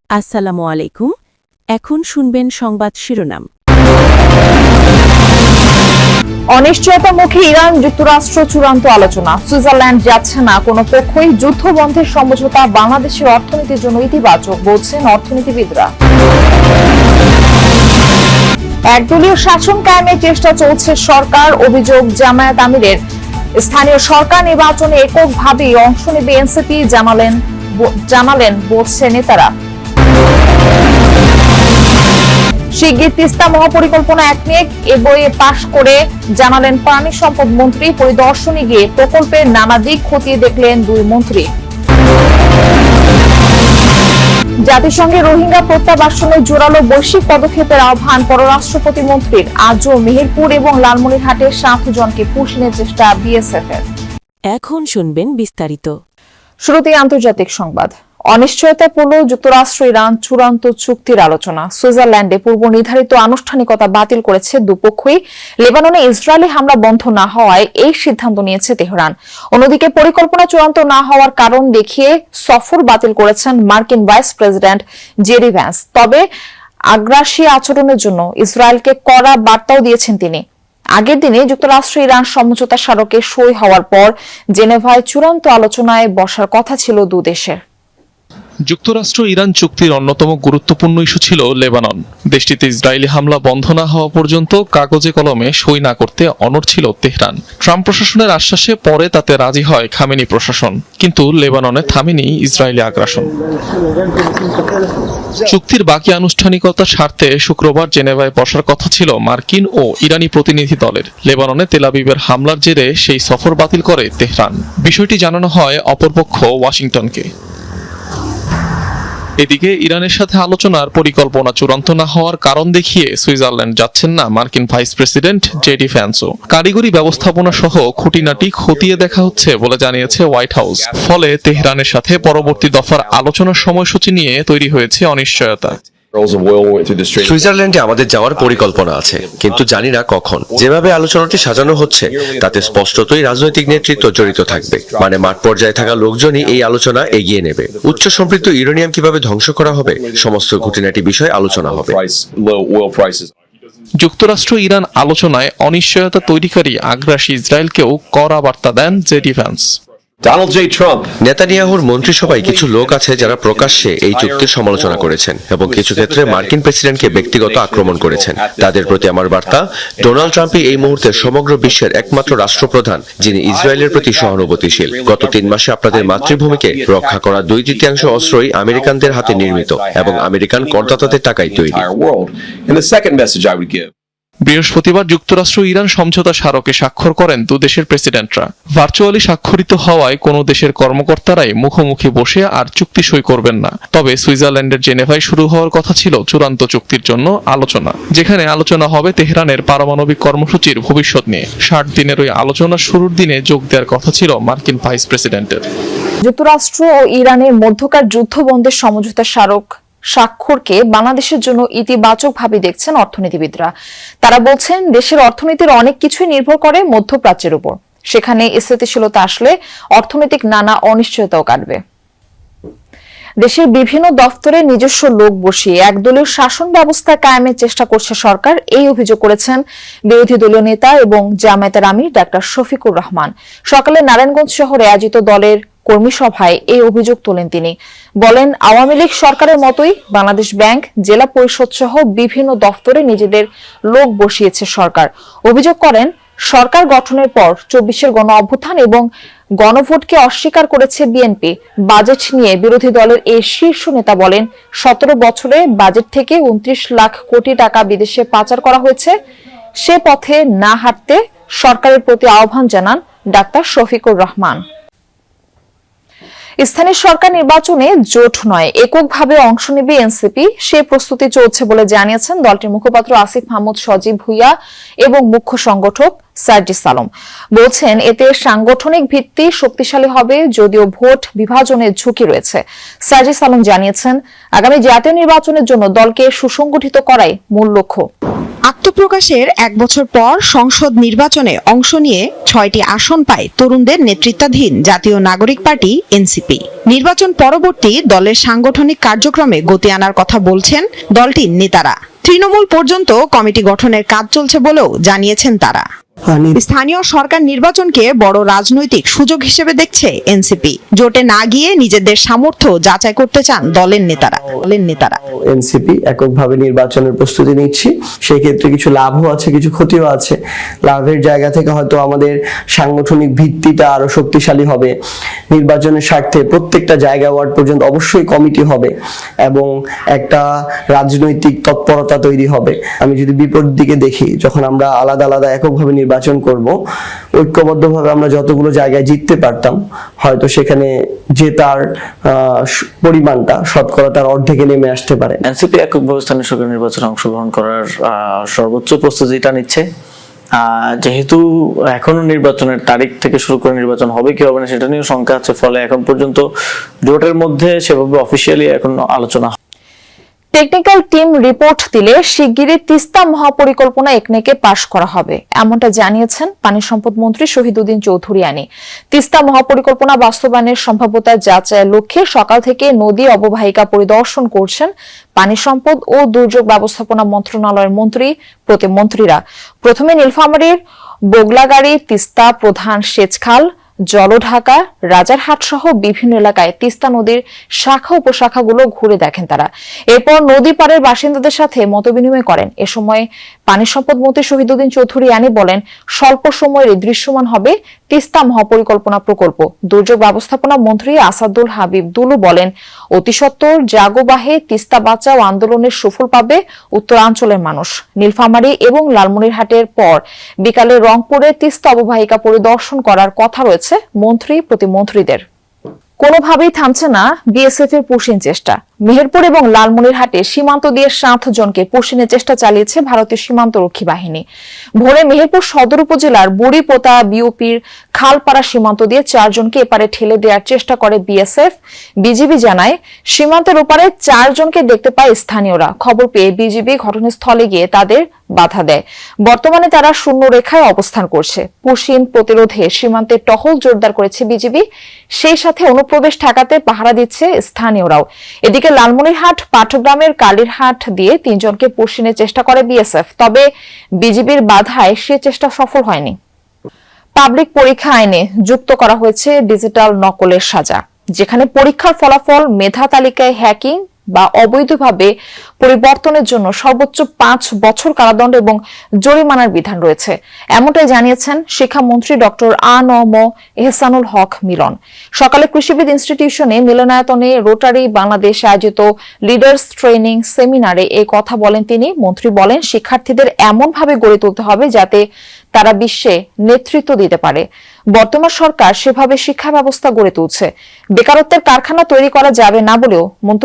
আসসালামু আলাইকুম। এখন শুনবেন সংবাদ শিরোনাম। অনিশ্চয়তামুখী ইরান যুক্তরাষ্ট্র চূড়ান্ত আলোচনা। সুইজারল্যান্ড যাচ্ছে না কোনো পক্ষই যুদ্ধবন্ধের সমঝোতা বাংলাদেশের অর্থনীতির জন্য ইতিবাচক বলছেন অর্থনীতিবিদরা। একদলীয় শাসন কায়েমের চেষ্টা চলছে সরকার, অভিযোগ জামায়াত আমিরের। স্থানীয় সরকার নির্বাচনে এককভাবেই অংশ নেবে এনসিপি জানালেন বলছে নেতারা। শিগগির তিস্তা মহাপরিকল্পনা একনেক এ বইয়ে পাশ করে জানালেন পানি সম্পদ মন্ত্রী। পরিদর্শনে গিয়ে প্রকল্পের নানা দিক খতিয়ে দেখলেন দুই মন্ত্রী। জাতিসংঘে রোহিঙ্গা প্রত্যাবাসনে জোরালো বৈশ্বিক পদক্ষেপের আহ্বান পররাষ্ট্র প্রতিমন্ত্রীর। আজও মেহেরপুর এবং লালমনিরহাটে 7 জনকে পুষিনের চেষ্টা বিএসএফ এর। এখন শুনবেন বিস্তারিত। শুরুতেই আন্তর্জাতিক সংবাদ। অনিশ্চয়তাপূর্ণ যুক্তরাষ্ট্র ইরান চূড়ান্ত চুক্তির আলোচনা। সুইজারল্যান্ডে পূর্ব নির্ধারিত আনুষ্ঠানিকতা বাতিল করেছে দুপক্ষই। লেবাননে ইসরায়েলি হামলা বন্ধ না হওয়ায় এই সিদ্ধান্ত নিয়েছে তেহরান। অন্যদিকে পরিকল্পনা চূড়ান্ত না হওয়ার কারণ দেখিয়ে সফর বাতিল করেছেন মার্কিন ভাইস প্রেসিডেন্ট জেডি ভ্যান্স। তবে আগ্রাসী আচরণের জন্য ইসরায়েলকে কড়া বার্তাও দিয়েছেন তিনি। আগের দিনে যুক্তরাষ্ট্র ইরান সমঝোতা স্মারকে সই হওয়ার পর জেনেভায় চূড়ান্ত আলোচনায় বসার কথা ছিল দুদেশের। যুক্তরাষ্ট্র ইরান চুক্তির অন্যতম গুরুত্বপূর্ণ ইস্যু ছিল লেবানন। দেশটিতে ইসরায়েলি হামলা বন্ধ না হওয়া পর্যন্ত কাগজে কলমে সই না করতে অনড় ছিল তেহরান। ট্রাম্প প্রশাসনের আশ্বাসে পরে তাতে রাজি হয় খামেনি প্রশাসন, কিন্তু লেবাননে থামেনি ইসরায়েলি আগ্রাসন। চুক্তির বাকি আনুষ্ঠানিকতার স্বার্থে শুক্রবার জেনেভায় বসার কথা ছিল মার্কিন ও ইরানি প্রতিনিধি দলের। লেবাননে তেল আবিবের হামলার জেরে সেই সফর বাতিল করে তেহরান। বিষয়টি জানানো হয় অপরপক্ষ ওয়াশিংটনকে। এদিকে ইরানের সাথে আলোচনার পরিকল্পনা চূড়ান্ত না হওয়ার কারণ দেখিয়ে সুইজারল্যান্ড যাচ্ছেন না মার্কিন ভাইস প্রেসিডেন্ট জেডি ভ্যান্সও। কারিগরি ব্যবস্থাপনা সহ খুঁটিনাটি খতিয়ে দেখা হচ্ছে বলে জানিয়েছে হোয়াইট হাউস। ফলে তেহরানের সাথে পরবর্তী দফার আলোচনার সময়সূচি নিয়ে তৈরি হয়েছে অনিশ্চয়তা। সুইজারল্যান্ডে আমাদের যাওয়ার পরিকল্পনা আছে, কিন্তু জানি না কখন। যেভাবে আলোচনাটি সাজানো হচ্ছে তাতে স্পষ্টতই রাজনৈতিক নেতৃত্ব জড়িত থাকবে, মানে মাঠ পর্যায়ে থাকা লোকজনই এই আলোচনা এগিয়ে নেবে। উচ্চ সম্পৃক্ত ইউরেনিয়াম কিভাবে ধ্বংস করা হবে, সমস্ত খুঁটিনাটি বিষয় আলোচনা হবে। যুক্তরাষ্ট্র ইরান আলোচনায় অনিশ্চয়তা তৈরিকারী আগ্রাসী ইসরায়েলকেও কড়া বার্তা দেন জেডি ভ্যান্স। নেতানিয়াহুর মন্ত্রিসভায় কিছু লোক আছে যারা প্রকাশ্যে এই চুক্তির সমালোচনা করেছেন এবং কিছু ক্ষেত্রে মার্কিন প্রেসিডেন্টকে ব্যক্তিগত আক্রমণ করেছেন। তাদের প্রতি আমার বার্তা, ডোনাল্ড ট্রাম্পই এই মুহূর্তে সমগ্র বিশ্বের একমাত্র রাষ্ট্রপ্রধান যিনি ইসরায়েলের প্রতি সহানুভূতিশীল। গত 3 মাসে আপনাদের মাতৃভূমিকে রক্ষা করা 2/3 অস্ত্রই আমেরিকানদের হাতে নির্মিত এবং আমেরিকান করদাতাদের টাকায় তৈরি। বৃহস্পতিবার যুক্তরাষ্ট্র ইরান সমঝোতা স্মারকে স্বাক্ষর করেন দুদেশের প্রেসিডেন্টরা। ভার্চুয়ালি স্বাক্ষরিত হওয়ায় কোনো দেশের কর্মকর্তারাই মুখোমুখি বসে আর চুক্তি সই করবেন না। তবে সুইজারল্যান্ডের জেনেভায় শুরু হওয়ার কথা ছিল চূড়ান্ত চুক্তির জন্য আলোচনা, যেখানে আলোচনা হবে তেহরানের পারমাণবিক কর্মসূচির ভবিষ্যৎ নিয়ে। 60 দিনের ওই আলোচনার শুরুর দিনে যোগ দেওয়ার কথা ছিল মার্কিন ভাইস প্রেসিডেন্টের। যুক্তরাষ্ট্র ও ইরানের মধ্যকার যুদ্ধবন্ধের সমঝোতা স্বাক্ষরকে বাংলাদেশের জন্য ইতিবাচকভাবে দেখছেন অর্থনীতিবিদরা। তারা বলছেন, দেশের অর্থনীতির অনেক কিছুই নির্ভর করে মধ্যপ্রাচ্যের উপর। সেখানে স্থিতিশীলতা আসলে অর্থনৈতিক নানা অনিশ্চয়তাও কাটবে। দেশের বিভিন্ন দফতরে নিজস্ব লোক বসিয়ে একদলীয় শাসন ব্যবস্থা কায়েমের চেষ্টা করছে সরকার, এই অভিযোগ করেছেন বিরোধী দলীয় নেতা এবং জামায়াতের আমির ডাক্তার শফিকুর রহমান। সকালে নারায়ণগঞ্জ শহরে আয়োজিত দলের কর্মী সভায় এই অভিযোগ তোলেন তিনি। বলেন, আওয়ামী লীগ সরকারের মতোই বাংলাদেশ ব্যাংক, জেলা পরিষদ সহ বিভিন্ন দফতরে নিজেদের লোক বসিয়েছে সরকার। অভিযোগ করেন, সরকার গঠনের পর 24-এর গণ অভ্যুত্থান এবং গণভোটকে অস্বীকার করেছে বিএনপি। বাজেট নিয়ে বিরোধী দলের এই শীর্ষ নেতা বলেন, 17 বছরে বাজেট থেকে 29 লাখ কোটি টাকা বিদেশে পাচার করা হয়েছে। সে পথে না হাঁটতে সরকারের প্রতি আহ্বান জানান ডাক্তার শফিকুর রহমান। স্থানীয় সরকার নির্বাচনে জোট নয়, এককভাবে অংশ নেবে এনসিপি, সে প্রস্তুতি চলছে বলে জানিয়েছেন দলটির মুখপাত্র আসিফ মাহমুদ সজীব ভুইয়া এবং মুখ্য সংগঠক সার্জিস আলম। বলছেন, এতে সাংগঠনিক ভিত্তি শক্তিশালী হবে, যদিও ভোট বিভাজনের ঝুঁকি রয়েছে। সার্জিস আলম জানিয়েছেন, আগামী জাতীয় নির্বাচনের জন্য দলকে সুসংগঠিত করাই মূল লক্ষ্য। আত্মপ্রকাশের 1 বছর পর সংসদ নির্বাচনে অংশ নিয়ে 6টি আসন পায় তরুণদের নেতৃত্বাধীন জাতীয় নাগরিক পার্টি এনসিপি। নির্বাচন পরবর্তী দলের সাংগঠনিক কার্যক্রমে গতি আনার কথা বলছেন দলটির নেতারা। তৃণমূল পর্যন্ত কমিটি গঠনের কাজ চলছে বলেও জানিয়েছেন তারা। স্থানীয় সরকার নির্বাচনকে বড় রাজনৈতিক সুযোগ হিসেবে দেখছে এনসিপি। জোটে না গিয়ে নিজেদের সামর্থ্য যাচাই করতে চান দলের নেতারা। এনসিপি এককভাবে নির্বাচনের প্রস্তুতি নিচ্ছি, সেই ক্ষেত্রে কিছু লাভও আছে, কিছু ক্ষতিও আছে। লাভের জায়গা থেকে হয়তো আমাদের সাংগঠনিক ভিত্তিটা আরো শক্তিশালী হবে। নির্বাচনের স্বার্থে প্রত্যেকটা জায়গা ওয়ার্ড পর্যন্ত অবশ্যই কমিটি হবে এবং একটা রাজনৈতিক তৎপরতা তৈরি হবে। আমি যদি বিপরীত দিকে দেখি, যখন আমরা আলাদা আলাদা এককভাবে নির্বাচন করব, ঐক্যবদ্ধভাবে আমরা যতগুলো জায়গায় জিততে পারতাম, হয়তো সেখানে জেতার পরিমাণটা শতকরা তার অর্ধেকে নেমে আসতে পারে। এনসিপি এককভাবে স্থানীয় সরকার নির্বাচনে অংশগ্রহণ করার সর্বোচ্চ প্রস্তুতিটা নিচ্ছে। যেহেতু এখনো নির্বাচনের তারিখ থেকে শুরু করে নির্বাচন হবে কি হবে না সেটা নিয়ে শঙ্কা আছে, ফলে এখন পর্যন্ত জোটের মধ্যে সেভাবে অফিসিয়ালি এখন আলোচনা। টেকনিক্যাল টিম রিপোর্ট দিলে শিগগিরই তিস্তা মহাপরিকল্পনা একনেকে পাশ করা হবে, এমনটা জানিয়েছেন পানি সম্পদ মন্ত্রী শহীদুদ্দীন চৌধুরী আনি। তিস্তা মহাপরিকল্পনা বাস্তবায়নের সম্ভাব্যতা যাচাইয়ের লক্ষ্যে সকাল থেকে নদী অববাহিকা পরিদর্শন করছেন পানি সম্পদ ও দুর্যোগ ব্যবস্থাপনা মন্ত্রণালয়ের মন্ত্রী প্রতিমন্ত্রীরা। প্রথমে নীলফামারীর বগলাগাড়ি, তিস্তা প্রধান সেচখাল, জলঢাকা, রাজারহাট সহ বিভিন্ন এলাকায় তিস্তা নদীর শাখা উপশাখাগুলো ঘুরে দেখেন তারা। এরপর নদী পাড়ের বাসিন্দাদের সাথে মতবিনিময় করেন। এ সময় পানি সম্পদ মন্ত্রী শহীদুদ্দীন চৌধুরী আনি বলেন, স্বল্প সময়ের দৃশ্যমান হবে তিস্তা মহাপরিকল্পনা প্রকল্প। দুর্যোগ ব্যবস্থাপনা মন্ত্রী আসাদুল হাবিব দুলু বলেন, অতি সত্বর জাগোবাহে তিস্তা বাঁচাও আন্দোলনের সুফল পাবে উত্তরাঞ্চলের মানুষ। নীলফামারী এবং লালমনিরহাটের পর বিকালে রংপুরে তিস্তা অববাহিকা পরিদর্শন করার কথা রয়েছে মন্ত্রী প্রতিমন্ত্রীদের। কোনোভাবেই থামছে না বিএসএফ এর পুশিং চেষ্টা। মেহেরপুর এবং লালমনিরহাটে সীমান্ত দিয়ে 7 জনকে পুশিনের চেষ্টা চালিয়েছে ভারতীয় সীমান্ত রক্ষী বাহিনী। ভোরে মেহেরপুর সদর উপজেলার বুড়িপোতা বিওপির খালপাড়া সীমান্ত দিয়ে 4 জনকে এপারে ঠেলে দেওয়ার চেষ্টা করে বিএসএফ। বিজিবি জানায়, সীমান্তের ওপারে 4 জনকে দেখতে পায় স্থানীয়রা। খবর পেয়ে বিজিবি ঘটনাস্থলে গিয়ে তাদের বাধা দেয়। বর্তমানে তারা শূন্য রেখায় অবস্থান করছে। পুশিন প্রতিরোধে সীমান্তে টহল জোরদার করেছে বিজিবি, সেই সাথে অনুপ্রবেশ ঠেকাতে পাহারা দিচ্ছে স্থানীয়রাও। এদিকে লালমনিরহাট পাটগ্রামের কালীরহাট দিয়ে 3 জনকে পুশিনের চেষ্টা করে বিএসএফ, তবে বিজিবির বাধায় সে চেষ্টা সফল হয়নি। পাবলিক পরীক্ষা আইনে যুক্ত করা হয়েছে ডিজিটাল নকলের সাজা, যেখানে পরীক্ষার ফলাফল মেধা তালিকায় হ্যাকিং বা অবৈধভাবে পরিবর্তনের জন্য সর্বোচ্চ 5 বছর কারাদণ্ড এবং জরিমানার বিধান রয়েছে, এমনটাই জানিয়েছেন শিক্ষামন্ত্রী ডক্টর আ.ন.ম এহসানুল হক মিলন। সকালে কৃষিবিদ ইনস্টিটিউশনে মিলনায়তনে রোটারি বাংলাদেশ আয়োজিত লিডার্স ট্রেনিং সেমিনারে এই কথা বলেন তিনি। মন্ত্রী বলেন, শিক্ষার্থীদের এমনভাবে গড়ে তুলতে হবে যাতে তারা বিশ্বে নেতৃত্ব দিতে পারে। বর্তমান সরকার সেভাবে শিক্ষা ব্যবস্থা গড়ে তুলছে। বেকারত্বের কারখানা তৈরি করা যাবে না বলেও মন্তব্য